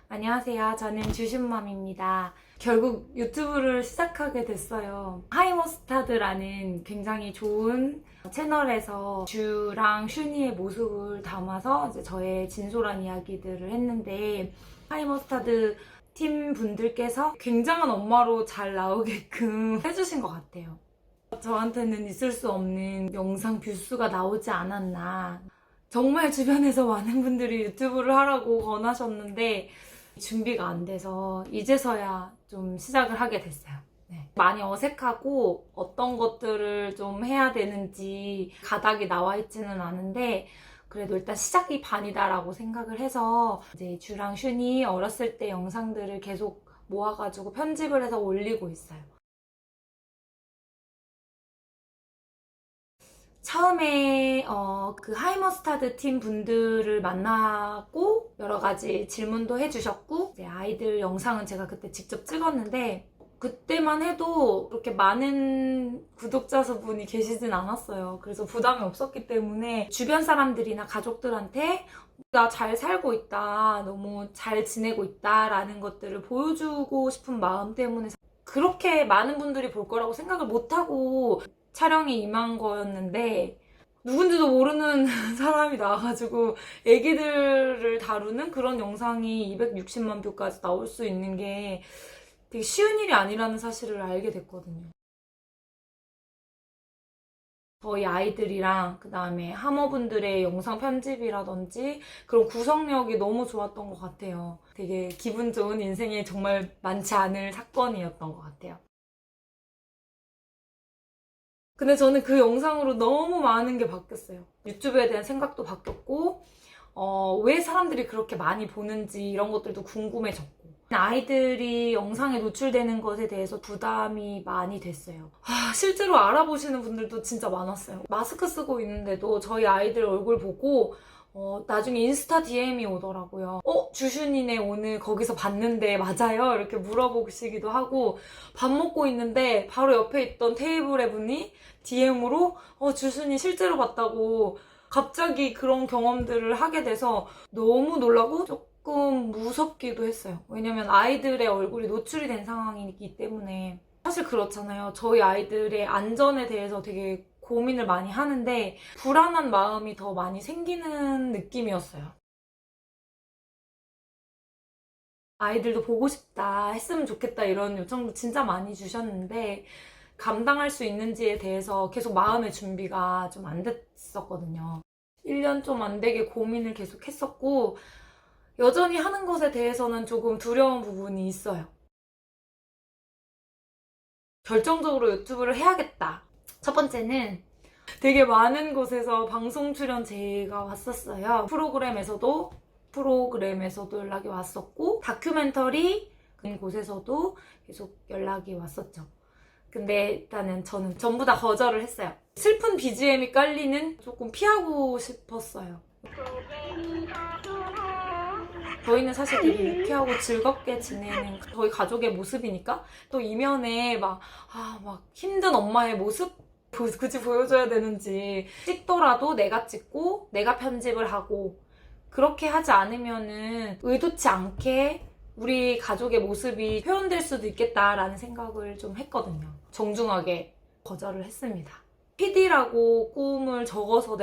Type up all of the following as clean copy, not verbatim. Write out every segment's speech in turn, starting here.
안녕하세요. 저는 주신맘입니다. 결국 유튜브를 시작하게 됐어요. 하이머스타드라는 굉장히 좋은 채널에서 주랑 슈니의 모습을 담아서 이제 저의 진솔한 이야기들을 했는데, 하이머스타드 팀 분들께서 굉장한 엄마로 잘 나오게끔 해주신 것 같아요. 저한테는 있을 수 없는 영상 뷰수가 나오지 않았나. 정말 주변에서 많은 분들이 유튜브를 하라고 권하셨는데 준비가 안 돼서 이제서야 좀 시작을 하게 됐어요. 네. 많이 어색하고 어떤 것들을 좀 해야 되는지 가닥이 나와 있지는 않은데, 그래도 일단 시작이 반이다라고 생각을 해서 이제 주랑 슌이 어렸을 때 영상들을 계속 모아가지고 편집을 해서 올리고 있어요. 처음에 그 하이머스타드 팀 분들을 만나고 여러 가지 질문도 해주셨고, 이제 아이들 영상은 제가 그때 직접 찍었는데, 그때만 해도 그렇게 많은 구독자 수분이 계시진 않았어요. 그래서 부담이 없었기 때문에 주변 사람들이나 가족들한테 나 잘 살고 있다, 너무 잘 지내고 있다 라는 것들을 보여주고 싶은 마음 때문에 그렇게 많은 분들이 볼 거라고 생각을 못하고 촬영에 임한 거였는데, 누군지도 모르는 사람이 나와가지고 애기들을 다루는 그런 영상이 260만 뷰까지 나올 수 있는 게 되게 쉬운 일이 아니라는 사실을 알게 됐거든요. 저희 아이들이랑 그 다음에 하모분들의 영상 편집이라든지 그런 구성력이 너무 좋았던 것 같아요. 되게 기분 좋은 인생에 정말 많지 않을 사건이었던 것 같아요. 근데 저는 그 영상으로 너무 많은 게 바뀌었어요. 유튜브에 대한 생각도 바뀌었고, 왜 사람들이 그렇게 많이 보는지 이런 것들도 궁금해졌고, 아이들이 영상에 노출되는 것에 대해서 부담이 많이 됐어요. 실제로 알아보시는 분들도 진짜 많았어요. 마스크 쓰고 있는데도 저희 아이들 얼굴 보고 나중에 인스타 DM이 오더라고요. 주슈니네 오늘 거기서 봤는데 맞아요? 이렇게 물어보시기도 하고, 밥 먹고 있는데 바로 옆에 있던 테이블의 분이 DM으로 주순이 실제로 봤다고 갑자기 그런 경험들을 하게 돼서 너무 놀라고 조금 무섭기도 했어요. 왜냐면 아이들의 얼굴이 노출이 된 상황이기 때문에. 사실 그렇잖아요. 저희 아이들의 안전에 대해서 되게 고민을 많이 하는데 불안한 마음이 더 많이 생기는 느낌이었어요. 아이들도 보고 싶다, 했으면 좋겠다 이런 요청도 진짜 많이 주셨는데, 감당할 수 있는지에 대해서 계속 마음의 준비가 좀 안 됐었거든요. 1년 좀 안 되게 고민을 계속 했었고, 여전히 하는 것에 대해서는 조금 두려운 부분이 있어요. 결정적으로 유튜브를 해야겠다. 첫 번째는 되게 많은 곳에서 방송 출연 제의가 왔었어요. 프로그램에서도 연락이 왔었고, 다큐멘터리 곳에서도 계속 연락이 왔었죠. 근데 일단은 저는 전부 다 거절을 했어요. 슬픈 BGM이 깔리는 조금 피하고 싶었어요. 저희는 사실 되게 유쾌하고 즐겁게 지내는 저희 가족의 모습이니까, 또 이면에 막 힘든 엄마의 모습? 굳이 보여줘야 되는지. 찍더라도 내가 찍고 내가 편집을 하고, 그렇게 하지 않으면은 의도치 않게 우리 가족의 모습이 표현될 수도 있겠다라는 생각을 좀 했거든요. 정중하게 거절을 했습니다. PD라고 꿈을 적어서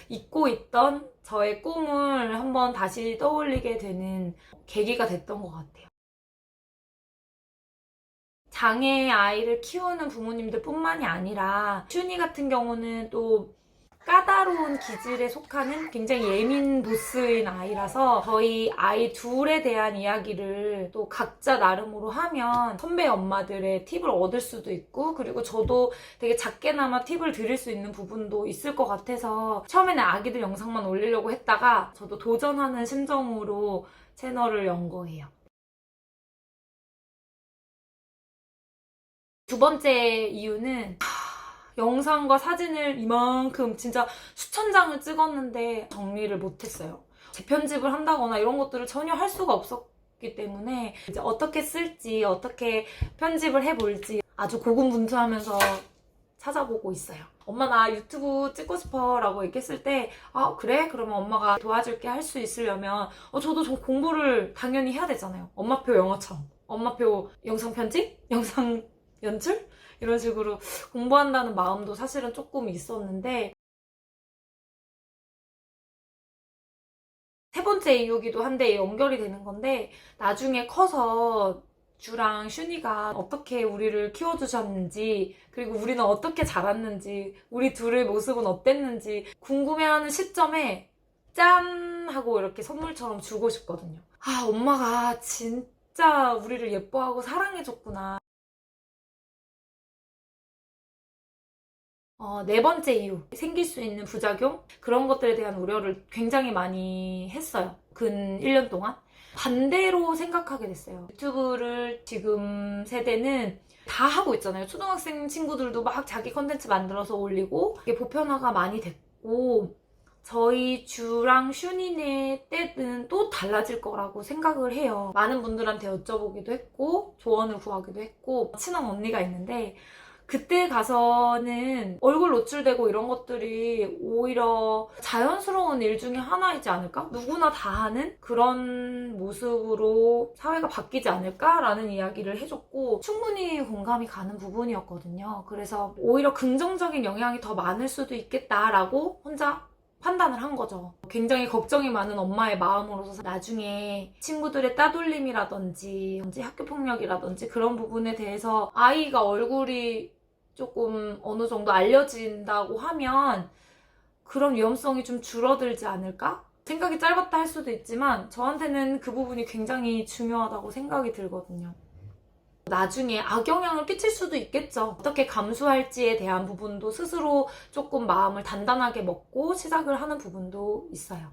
잊고 있던 저의 꿈을 한번 다시 떠올리게 되는 계기가 됐던 것 같아요. 장애 아이를 키우는 부모님들 뿐만이 아니라 슈니 같은 경우는 또 까다로운 기질에 속하는 굉장히 예민 보스인 아이라서 저희 아이 둘에 대한 이야기를 또 각자 나름으로 하면 선배 엄마들의 팁을 얻을 수도 있고, 그리고 저도 되게 작게나마 팁을 드릴 수 있는 부분도 있을 것 같아서 처음에는 아기들 영상만 올리려고 했다가 저도 도전하는 심정으로 채널을 연 거예요. 두 번째 이유는 영상과 사진을 이만큼 진짜 수천 장을 찍었는데 정리를 못했어요. 재편집을 한다거나 이런 것들을 전혀 할 수가 없었기 때문에 이제 어떻게 쓸지, 어떻게 편집을 해볼지 아주 고군분투하면서 찾아보고 있어요. 엄마 나 유튜브 찍고 싶어 라고 얘기했을 때 아 그래? 그러면 엄마가 도와줄게 할 수 있으려면 저도 좀 공부를 당연히 해야 되잖아요. 엄마표 영어처럼. 엄마표 영상 편집? 영상 연출? 이런 식으로 공부한다는 마음도 사실은 조금 있었는데 세 번째 이유기도 한데 연결이 되는 건데 나중에 커서 주랑 슈니가 어떻게 우리를 키워주셨는지 그리고 우리는 어떻게 자랐는지 우리 둘의 모습은 어땠는지 궁금해하는 시점에 짠! 하고 이렇게 선물처럼 주고 싶거든요. 아 엄마가 진짜 우리를 예뻐하고 사랑해줬구나. 네 번째 이유, 생길 수 있는 부작용? 그런 것들에 대한 우려를 굉장히 많이 했어요. 근 1년 동안. 반대로 생각하게 됐어요. 유튜브를 지금 세대는 다 하고 있잖아요. 초등학생 친구들도 막 자기 컨텐츠 만들어서 올리고 이게 보편화가 많이 됐고 저희 주랑 슈니네 때는 또 달라질 거라고 생각을 해요. 많은 분들한테 여쭤보기도 했고 조언을 구하기도 했고 친한 언니가 있는데 그때 가서는 얼굴 노출되고 이런 것들이 오히려 자연스러운 일 중에 하나이지 않을까? 누구나 다 하는 그런 모습으로 사회가 바뀌지 않을까라는 이야기를 해줬고 충분히 공감이 가는 부분이었거든요. 그래서 오히려 긍정적인 영향이 더 많을 수도 있겠다라고 혼자 판단을 한 거죠. 굉장히 걱정이 많은 엄마의 마음으로서 나중에 친구들의 따돌림이라든지 학교폭력이라든지 그런 부분에 대해서 아이가 얼굴이 조금 어느 정도 알려진다고 하면 그런 위험성이 좀 줄어들지 않을까? 생각이 짧았다 할 수도 있지만 저한테는 그 부분이 굉장히 중요하다고 생각이 들거든요. 나중에 악영향을 끼칠 수도 있겠죠. 어떻게 감수할지에 대한 부분도 스스로 조금 마음을 단단하게 먹고 시작을 하는 부분도 있어요.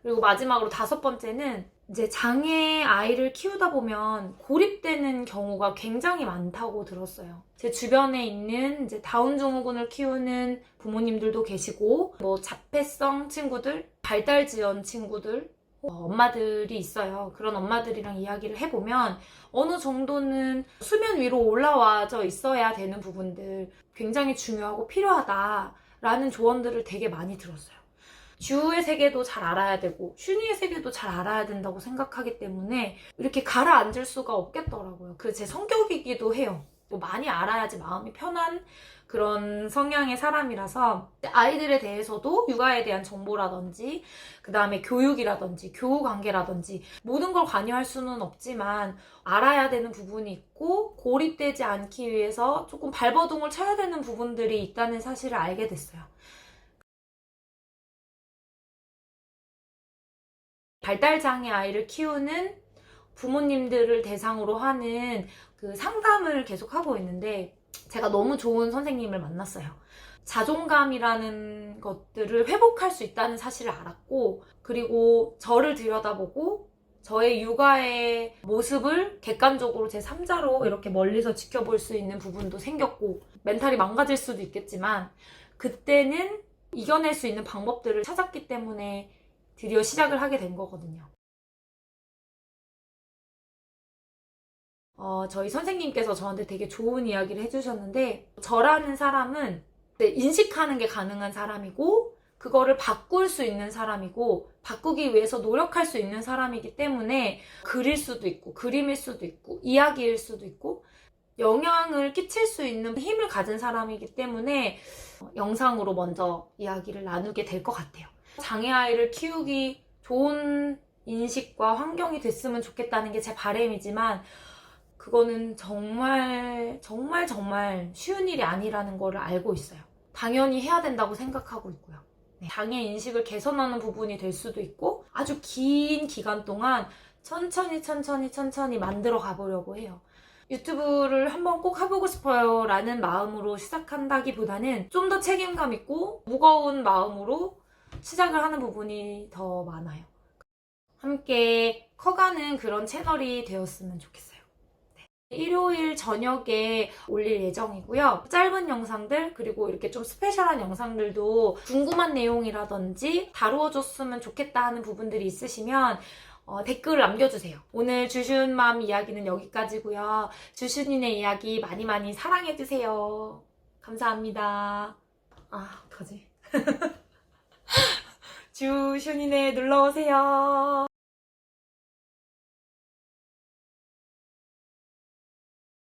그리고 마지막으로 다섯 번째는 이제 장애 아이를 키우다 보면 고립되는 경우가 굉장히 많다고 들었어요. 제 주변에 있는 이제 다운 증후군을 키우는 부모님들도 계시고 뭐 자폐성 친구들, 발달 지연 친구들 엄마들이 있어요. 그런 엄마들이랑 이야기를 해보면 어느 정도는 수면 위로 올라와져 있어야 되는 부분들 굉장히 중요하고 필요하다라는 조언들을 되게 많이 들었어요. 주의 세계도 잘 알아야 되고 슈니의 세계도 잘 알아야 된다고 생각하기 때문에 이렇게 가라앉을 수가 없겠더라고요. 그 제 성격이기도 해요. 많이 알아야지 마음이 편한 그런 성향의 사람이라서 아이들에 대해서도 육아에 대한 정보라든지 그 다음에 교육이라든지 교우 관계라든지 모든 걸 관여할 수는 없지만 알아야 되는 부분이 있고 고립되지 않기 위해서 조금 발버둥을 쳐야 되는 부분들이 있다는 사실을 알게 됐어요. 발달장애 아이를 키우는 부모님들을 대상으로 하는 그 상담을 계속 하고 있는데 제가 너무 좋은 선생님을 만났어요. 자존감이라는 것들을 회복할 수 있다는 사실을 알았고 그리고 저를 들여다보고 저의 육아의 모습을 객관적으로 제 3자로 이렇게 멀리서 지켜볼 수 있는 부분도 생겼고 멘탈이 망가질 수도 있겠지만 그때는 이겨낼 수 있는 방법들을 찾았기 때문에 드디어 시작을 하게 된 거거든요. 저희 선생님께서 저한테 되게 좋은 이야기를 해주셨는데 저라는 사람은 인식하는 게 가능한 사람이고 그거를 바꿀 수 있는 사람이고 바꾸기 위해서 노력할 수 있는 사람이기 때문에 글일 수도 있고 그림일 수도 있고 이야기일 수도 있고 영향을 끼칠 수 있는 힘을 가진 사람이기 때문에 영상으로 먼저 이야기를 나누게 될 것 같아요. 장애아이를 키우기 좋은 인식과 환경이 됐으면 좋겠다는 게 제 바람이지만 그거는 정말 쉬운 일이 아니라는 거를 알고 있어요. 당연히 해야 된다고 생각하고 있고요. 장애 인식을 개선하는 부분이 될 수도 있고 아주 긴 기간 동안 천천히 만들어 가보려고 해요. 유튜브를 한번 꼭 해보고 싶어요 라는 마음으로 시작한다기보다는 좀 더 책임감 있고 무거운 마음으로 시작을 하는 부분이 더 많아요. 함께 커가는 그런 채널이 되었으면 좋겠어요. 일요일 저녁에 올릴 예정이고요. 짧은 영상들 그리고 이렇게 좀 스페셜한 영상들도 궁금한 내용이라든지 다루어줬으면 좋겠다 하는 부분들이 있으시면 댓글을 남겨주세요. 오늘 주슌맘 이야기는 여기까지고요. 주슌이네 이야기 많이 많이 사랑해주세요. 감사합니다. 어떡하지? 주슌이네 놀러오세요.